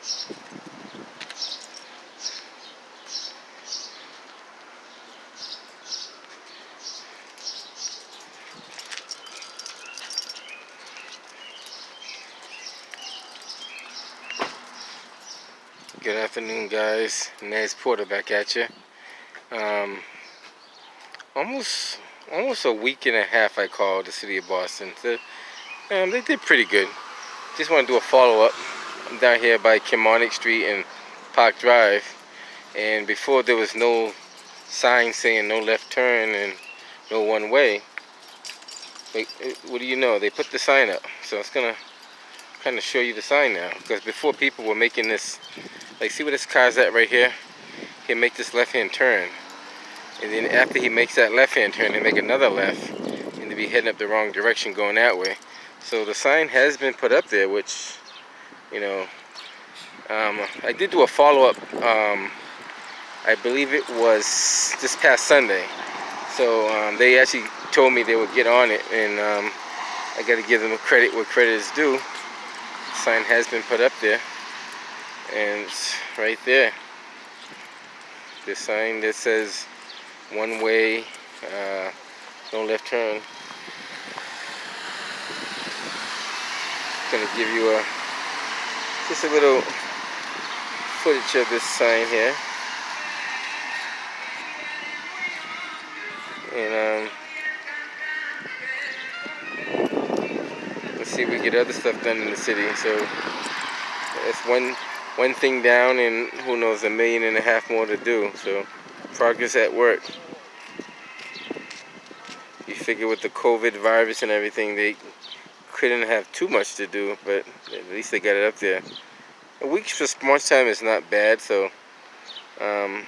Good afternoon, guys. Nez Porter back at you. Um, almost, almost a week and a half. I called the city of Boston. They did pretty good. Just want to do a follow-up. I'm down here by Kilmarnock Street and Park Drive, and before there was no sign saying no left turn and no one way. What do you know? They put the sign up, so it's gonna kind of show you the sign now. Because before, people were making this, like, see where this car's at right here? He'll make this left-hand turn, and then after he makes that left-hand turn, they make another left, and they be heading up the wrong direction going that way. So the sign has been put up there, which, you know, I did do a follow-up. I believe it was this past Sunday. So they actually told me they would get on it, and I got to give them credit where credit is due. The sign has been put up there, and it's right there. The sign that says one way, no left turn. It's gonna give you just a little footage of this sign here, and let's see if we get other stuff done in the city. So that's one thing down, and who knows, 1.5 million more to do. So progress at work. You figure with the COVID virus and everything, they couldn't have too much to do, but at least they got it up there. A week's response time is not bad, so I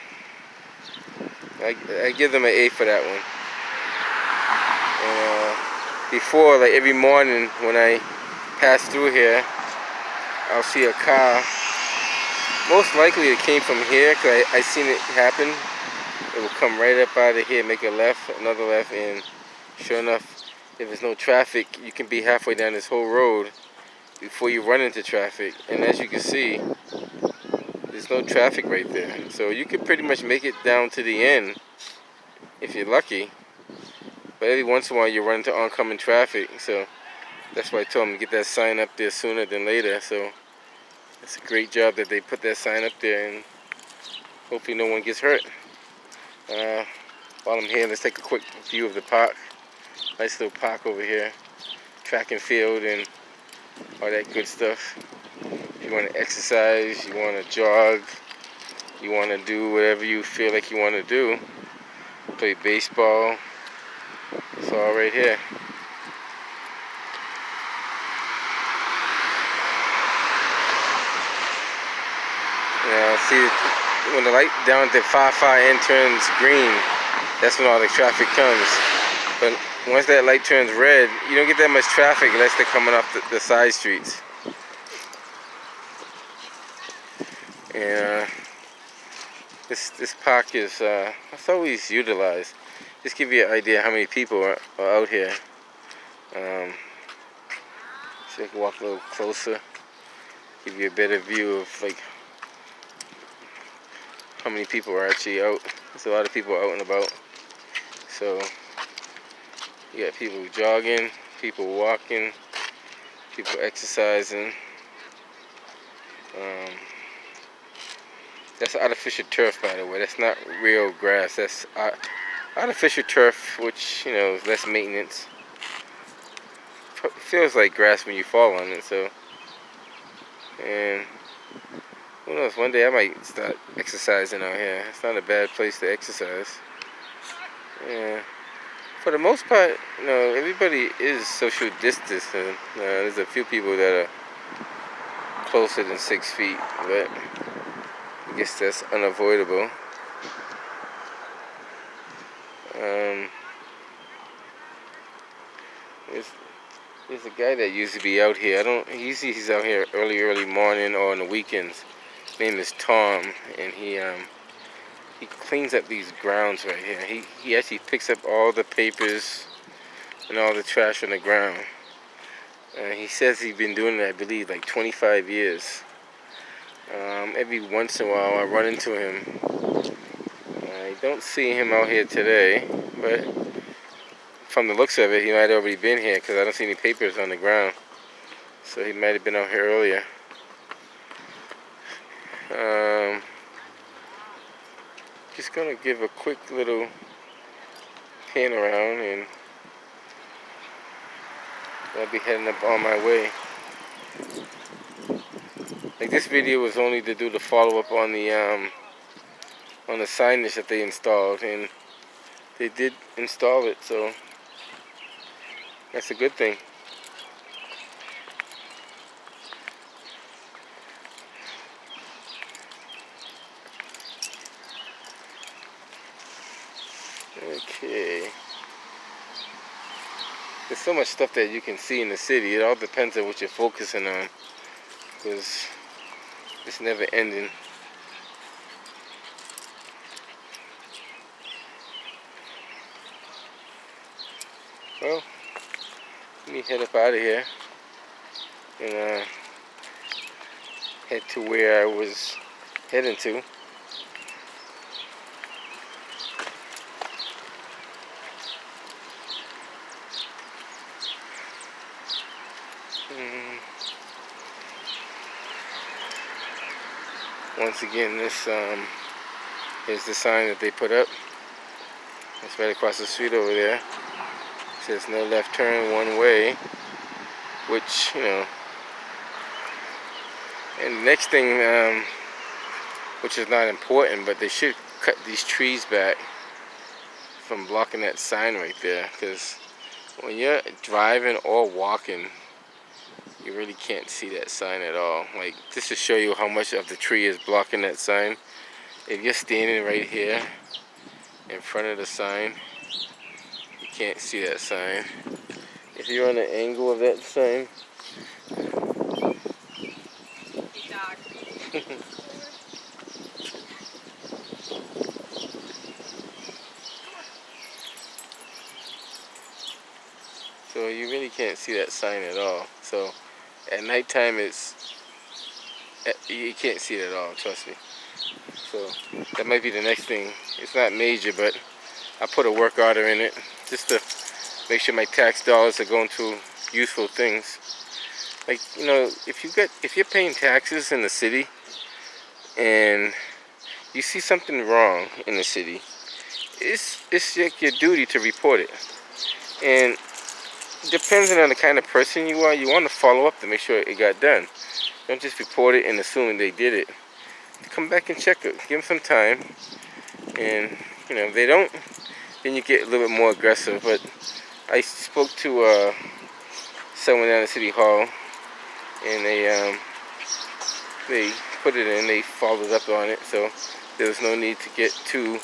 give them an A for that one. And before, like every morning when I pass through here, I'll see a car. Most likely it came from here, because I seen it happen. It will come right up out of here, make a left, another left, and sure enough, if there's no traffic, you can be halfway down this whole road before you run into traffic. And as you can see, there's no traffic right there. So you can pretty much make it down to the end if you're lucky. But every once in a while you run into oncoming traffic. So that's why I told them to get that sign up there sooner than later. So it's a great job that they put that sign up there, and hopefully no one gets hurt. While I'm here, let's take a quick view of the park. Nice little park over here. Track and field and all that good stuff. If you want to exercise, you want to jog, you want to do whatever you feel like you want to do, play baseball, it's all right here. Now, see, when the light down at the far end turns green, that's when all the traffic comes. But once that light turns red, you don't get that much traffic unless they're coming off the side streets. And this park is it's always utilized. Just give you an idea how many people are out here. So I can walk a little closer, give you a better view of like how many people are actually out. There's a lot of people out and about. So you got people jogging, people walking, people exercising. That's artificial turf, by the way. That's not real grass. That's artificial turf, which, you know, is less maintenance. It feels like grass when you fall on it. So, and who knows? One day I might start exercising out here. It's not a bad place to exercise. Yeah. For the most part, you know, everybody is social distancing. There's a few people that are closer than 6 feet, but I guess that's unavoidable. There's a guy that used to be out here. Usually he's out here early morning or on the weekends. His name is Tom, and he cleans up these grounds right here. He actually picks up all the papers and all the trash on the ground. He says he's been doing it, I believe, like 25 years. Every once in a while I run into him. I don't see him out here today, but from the looks of it, he might have already been here because I don't see any papers on the ground. So he might have been out here earlier. Just gonna give a quick little pan around and I'll be heading up on my way. Like, this video was only to do the follow-up on the signage that they installed, and they did install it, so that's a good thing. Okay. There's so much stuff that you can see in the city. It all depends on what you're focusing on, because it's never ending. Well, let me head up out of here and head to where I was heading to. Once again, this is the sign that they put up. It's right across the street over there. It says no left turn, one way, which, you know. And the next thing, which is not important, but they should cut these trees back from blocking that sign right there, because when you're driving or walking, you really can't see that sign at all. Like, just to show you how much of the tree is blocking that sign. If you're standing right here in front of the sign, you can't see that sign. If you're on the angle of that sign, so you really can't see that sign at all. So at nighttime, you can't see it at all, trust me. So that might be the next thing. It's not major, but I put a work order in it just to make sure my tax dollars are going to useful things. Like, you know, if you're paying taxes in the city and you see something wrong in the city, it's like your duty to report it. And depending on the kind of person you are, you want to follow up to make sure it got done. Don't just report it and assume they did it. Come back and check it. Give them some time. And, you know, if they don't, then you get a little bit more aggressive. But I spoke to someone down at City Hall, and they put it in. They followed up on it, so there was no need to get too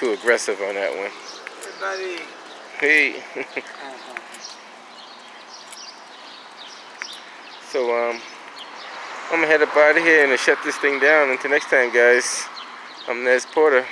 aggressive on that one. Everybody. Hey. So I'm gonna head up out of here and shut this thing down. Until next time, guys. I'm Nez Porter.